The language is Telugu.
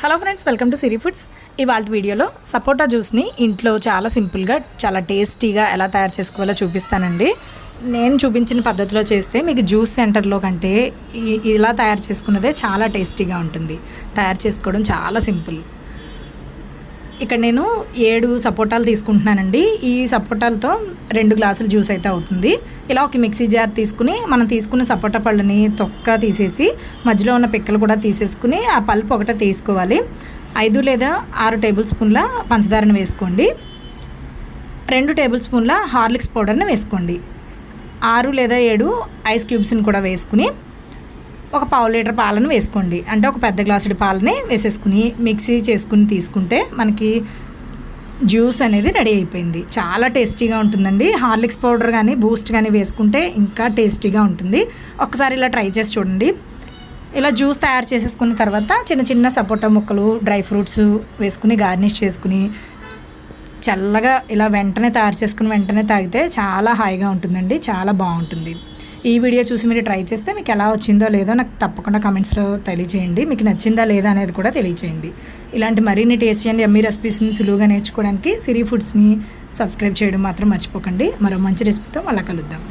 Hello friends, welcome to Siri foods. ఇవాళ వీడియోలో సపోటా జ్యూస్ని ఇంట్లో చాలా సింపుల్గా చాలా టేస్టీగా ఎలా తయారు చేసుకోవాలో చూపిస్తానండి. నేను చూపించిన పద్ధతిలో చేస్తే మీకు జ్యూస్ సెంటర్లో కంటే ఇలా తయారు చేసుకున్నదే చాలా టేస్టీగా ఉంటుంది. తయారు చేసుకోవడం చాలా సింపుల్. ఇక్కడ నేను 7 సపోటాలు తీసుకుంటున్నానండి. ఈ సపోటాలతో 2 గ్లాసులు జ్యూస్ అయితే అవుతుంది. ఇలా ఒక మిక్సీ జార్ తీసుకుని మనం తీసుకున్న సపోటా పళ్ళని తొక్క తీసేసి మధ్యలో ఉన్న పిక్కలు కూడా తీసేసుకుని ఆ పల్పు ఒకటే తీసుకోవాలి. 5 లేదా 6 టేబుల్ స్పూన్ల పంచదారని వేసుకోండి. 2 టేబుల్ స్పూన్ల హార్లిక్స్ పౌడర్ని వేసుకోండి. 6 లేదా 7 ఐస్ క్యూబ్స్ని కూడా వేసుకుని ఒక 1/2 లీటర్ పాలను వేసుకోండి. అంటే ఒక పెద్ద గ్లాసుడి పాలని వేసేసుకుని మిక్సీ చేసుకుని తీసుకుంటే మనకి జ్యూస్ అనేది రెడీ అయిపోయింది. చాలా టేస్టీగా ఉంటుందండి. హార్లిక్స్ పౌడర్ కానీ బూస్ట్ కానీ వేసుకుంటే ఇంకా టేస్టీగా ఉంటుంది. ఒకసారి ఇలా ట్రై చేసి చూడండి. ఇలా జ్యూస్ తయారు చేసేసుకున్న తర్వాత చిన్న చిన్న సపోటా ముక్కలు, డ్రై ఫ్రూట్స్ వేసుకుని గార్నిష్ చేసుకుని చల్లగా ఇలా వెంటనే తయారు చేసుకుని వెంటనే తాగితే చాలా హాయిగా ఉంటుందండి. చాలా బాగుంటుంది. ఈ వీడియో చూసి మీరు ట్రై చేస్తే మీకు ఎలా వచ్చిందో లేదో నాకు తప్పకుండా కామెంట్స్లో తెలియచేయండి. మీకు నచ్చిందా లేదా అనేది కూడా తెలియచేయండి. ఇలాంటి మరిన్ని టేస్టీ అండ్ యమ్మీ రెసిపీస్ని సులువుగా నేర్చుకోవడానికి సిరి ఫుడ్స్ని సబ్స్క్రైబ్ చేయడం మాత్రం మర్చిపోకండి. మరో మంచి రెసిపీతో మళ్ళీ కలుద్దాం.